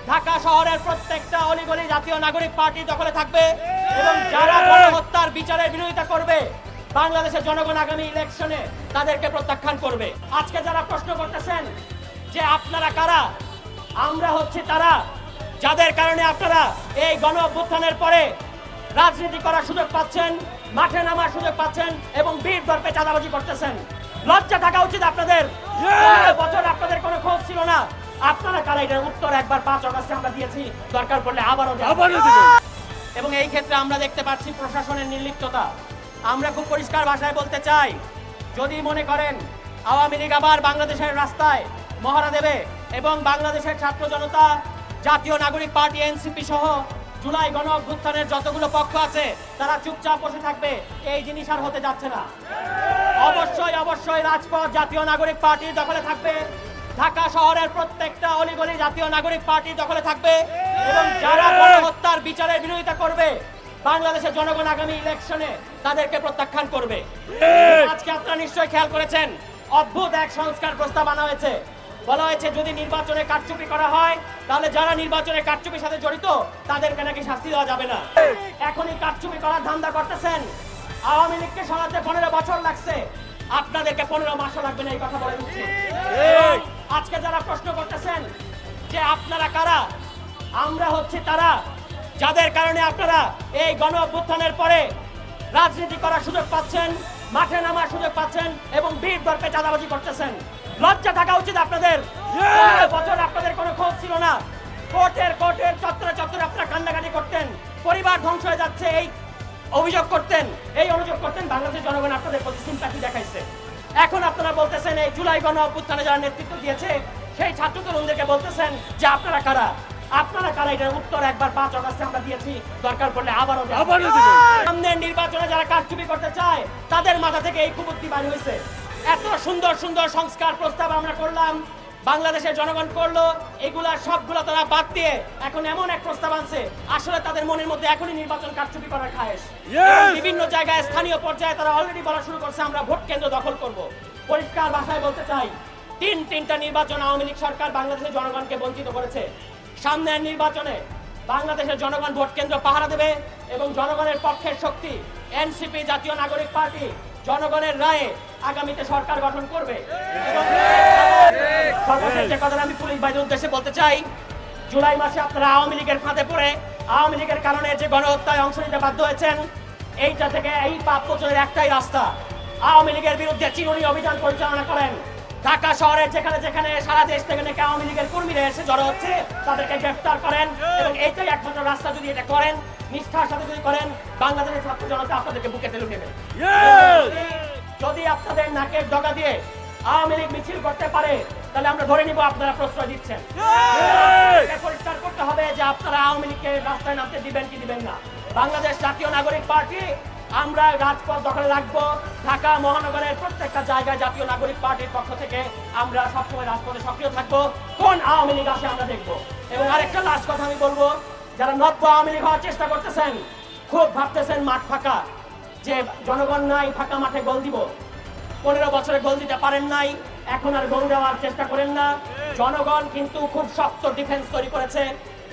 ঢাকা শহরের প্রত্যেকটা অলিগলি জাতীয় নাগরিক পার্টি দখলে থাকবে এবং যারা গণহত্যার বিচারের বিরোধিতা করবে বাংলাদেশের জনগণ আগামী ইলেকশনে তাদেরকে প্রত্যাখ্যান করবে। আজকে যারা প্রশ্ন করতেছেন যে আপনারা কারা, আমরা হচ্ছে তারা যাদের কারণে আপনারা এই গণ অভ্যুত্থানের পরে রাজনীতি করার সুযোগ পাচ্ছেন, মাঠে নামার সুযোগ পাচ্ছেন এবং বীর দর্পে চাঁদাবাজি করতেছেন। লজ্জা থাকা উচিত আপনাদের। 15 বছর আপনাদের কোনো খোঁজ ছিল না। আপনারা কারা, এটার উত্তর একবার 5 অগাস্টে আমরা দিয়েছি, দরকার পড়লে আবারও দেব। এবং এই ক্ষেত্রে আমরা দেখতে পাচ্ছি প্রশাসনের নির্লিপ্ততা। আমরা খুব পরিষ্কার ভাষায় বলতে চাই, যদি মনে করেন আওয়ামী লীগ আবার বাংলাদেশের রাস্তায় মহড়া দেবে এবং বাংলাদেশের ছাত্র জনতা, জাতীয় নাগরিক পার্টি এনসিপি সহ জুলাই গণ অভ্যুত্থানের যতগুলো পক্ষ আছে তারা চুপচাপ বসে থাকবে, এই জিনিস আর হতে যাচ্ছে না। অবশ্যই অবশ্যই রাজপথ জাতীয় নাগরিক পার্টির দখলে থাকবে। ঢাকা শহরের প্রত্যেকটা অলিগলি জাতীয় নাগরিক পার্টি দখলে থাকবে এবং যারা গণহত্যার বিচারের বিরোধিতা করবে বাংলাদেশের জনগণ আগামী ইলেকশনে তাদেরকে প্রত্যাখ্যান করবে। আজকে আপনারা নিশ্চয়ই খেয়াল করেছেন, অদ্ভুত এক সংস্কার প্রস্তাব আনা হয়েছে। বলা হয়েছে যদি নির্বাচনে কারচুপি করা হয় তাহলে যারা নির্বাচনে কারচুপির সাথে জড়িত তাদেরকে নাকি শাস্তি দেওয়া যাবে না। এখনই কারচুপি করার ধান্দা করতেছেন। আওয়ামী লীগকে সরাতে 15 বছর লাগছে, আপনাদেরকে 15 মাসও লাগবে না, এই কথা বলে দিচ্ছি। আজকে যারা প্রশ্ন করতেছেন যে আপনারা কারা, আমরা হচ্ছে তারা যাদের কারণে আপনারা এই গণ অভ্যুত্থানের পরে রাজনীতি করার সুযোগ পাচ্ছেন, মাঠে নামার সুযোগ পাচ্ছেন এবং বীর দর্পে চাঁদাবাজি করতেছেন। লজ্জা থাকা উচিত আপনাদের। 15 বছর আপনাদের কোনো খোঁজ ছিল না। কোর্টের চত্বরে চত্বরে আপনারা কান্নাকাটি করতেন, পরিবার ধ্বংস হয়ে যাচ্ছে এই অভিযোগ করতেন, এই অনুযোগ করতেন। বাংলাদেশের জনগণ আপনাদের প্রতি সিম্প্যাথি দেখাইছে। এখন আপনারা বলতেছেন এই জুলাই গণ অভ্যুত্থানে যারা নেতৃত্ব দিয়েছে সেই ছাত্র তরুণদেরকে বলতেছেন যে আপনারা কারা, আপনারা কারা, এটার উত্তর একবার 5 অগাস্টে আমরা দিয়েছি, দরকার পড়লে আবারও দেব। সামনের নির্বাচনে যারা কারচুপি করতে চায় তাদের মাথা থেকে এই কুবুদ্ধি বাইর হয়েছে। এত সুন্দর সুন্দর সংস্কার প্রস্তাব আমরা করলাম, বাংলাদেশের জনগণ করলো, এগুলা সবগুলো তারা বাদ দিয়ে এখন এমন এক প্রস্তাব আনছে, আসলে তাদের মনের মধ্যে এখনই নির্বাচন কারচুপি করার খায়েশ। বিভিন্ন জায়গায় স্থানীয় পর্যায়ে তারা অলরেডি বলা শুরু করছে আমরা ভোট কেন্দ্র দখল করব। পরিষ্কার ভাষায় বলতে চাই, তিনটা নির্বাচন আওয়ামী লীগ সরকার বাংলাদেশের জনগণকে বঞ্চিত করেছে। সামনের নির্বাচনে বাংলাদেশের জনগণ ভোট কেন্দ্র পাহারা দেবে এবং জনগণের পক্ষের শক্তি এনসিপি জাতীয় নাগরিক পার্টি জনগণের রায়ে আগামীতে সরকার গঠন করবে। সর্বশেষ যে কথাটা আমি পুলিশ বাহিনীর উদ্দেশ্যে বলতে চাই, জুলাই মাসে আপনারা আওয়ামী লীগের ফাঁদে পড়ে আওয়ামী লীগের কারণে যে গণহত্যায় অংশ নিতে বাধ্য হয়েছেন, এইটা থেকে এই পাপ মোচনের একটাই রাস্তা, আওয়ামী লীগের বিরুদ্ধে চিরুনি অভিযান পরিচালনা করেন। ঢাকা শহরের যেখানে যেখানে সারা দেশ থেকে নাকি আওয়ামী লীগের কর্মীরা এসে জড়ো হচ্ছে তাদেরকে গ্রেফতার করেন এবং এইটাই একমাত্র রাস্তা। যদি এটা করেন, নিষ্ঠার সাথে যদি করেন, বাংলাদেশের ছাত্র জনতা আপনাদেরকে বুকে তুলে নেবে। যদি আপনাদের নাকের ডগা দিয়ে আওয়ামী লীগ মিছিল করতে পারে তাহলে আমরা ধরে নিব আপনারা প্রশ্রয় দিচ্ছেন। পরিষ্কার করতে হবে যে আপনারা আওয়ামী লীগকে রাস্তায় নামতে দিবেন কি দিবেন না। বাংলাদেশ জাতীয় নাগরিক পার্টি আমরা রাজপথ দখলে রাখবো। ঢাকা মহানগরের প্রত্যেকটা জায়গায় জাতীয় নাগরিক পার্টির পক্ষ থেকে আমরা সবসময় রাজপথে সক্রিয় থাকবো। কোন আওয়ামী লীগ আসে আমরা দেখবো। এবং আরেকটা লাস্ট কথা আমি বলবো, যারা নব্য আওয়ামী লীগ হওয়ার চেষ্টা করতেছেন, খুব ভাবতেছেন মাঠ ফাঁকা, যে জনগণ নাই, ফাঁকা মাঠে গোল দিব। 15 বছরে গোল দিতে পারেন নাই, এখন আর গোল দেওয়ার চেষ্টা করেন না। জনগণ কিন্তু খুব শক্ত ডিফেন্স তৈরি করেছে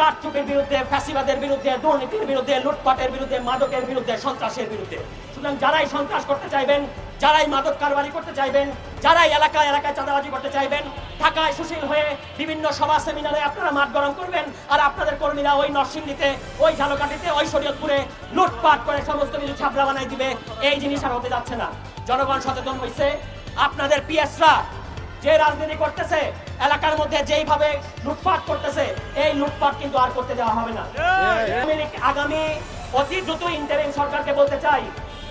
কারচুপির বিরুদ্ধে, ফ্যাসিবাদের বিরুদ্ধে, দুর্নীতির বিরুদ্ধে, লুটপাটের বিরুদ্ধে, মাদকের বিরুদ্ধে, সন্ত্রাসের বিরুদ্ধে। সুতরাং যারাই সন্ত্রাস করতে চাইবেন, যারাই মাদক কারবারি করতে চাইবেন, যারাই এলাকায় এলাকায় চাঁদাবাজি করতে চাইবেন, ঢাকায় সুশীল হয়ে বিভিন্ন সভা সেমিনারে আপনারা মাঠ গরম করবেন আর আপনাদের কর্মীরা ওই নরসিংদীতে, ওই ঝালকাঠিতে, ওই শরীয়তপুরে লুটপাট করে সমস্ত কিছু ছাপড়া বানাই দিবে। এই জিনিস আর হতে যাচ্ছে না। জনগণ সচেতন হয়েছে। আপনাদের পিএসরা যে রাজনীতি করতেছে, এলাকার মধ্যে যেইভাবে লুটপাট করতেছে, এই লুটপাট কিন্তু আর করতে দেওয়া হবে না। আগামী অতি দ্রুত ইন্টারিম সরকারকে বলতে চাই,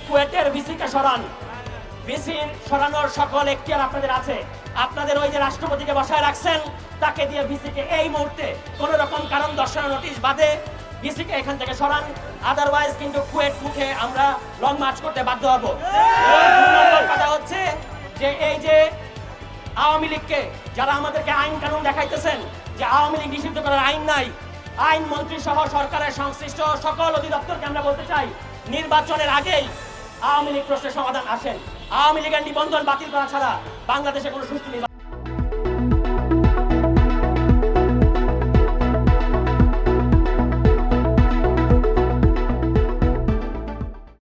কুয়েটের ভিসিকে সরান। ভিসির সরানোর সকল এখতিয়ার আপনাদের আছে। আপনাদের ওই যে রাষ্ট্রপতিকে বসায় রাখছেন, তাকে দিয়ে ভিসিকে এই মুহূর্তে কোন রকম কারণ দর্শানোর নোটিশ বাদে ভিসিকে এখান থেকে সরান। আদারওয়াইজ কিন্তু কুয়েট মুখে আমরা লং মার্চ করতে বাধ্য হব। কথা হচ্ছে যে এই যে আওয়ামী লীগকে যারা আমাদেরকে আইন কানুন দেখাইতেছেন যে আওয়ামী লীগ নিষিদ্ধ করার আইন নাই, আইন মন্ত্রী সহ সরকারের সংশ্লিষ্ট সকল অধিদপ্তরকে আমরা বলতে চাই, নির্বাচনের আগেই আওয়ামী লীগ প্রশ্নের সমাধান আসেন। আওয়ামী লীগের নিবন্ধন বাতিল করা ছাড়া বাংলাদেশে কোনো সুষ্ঠু নির্বাচন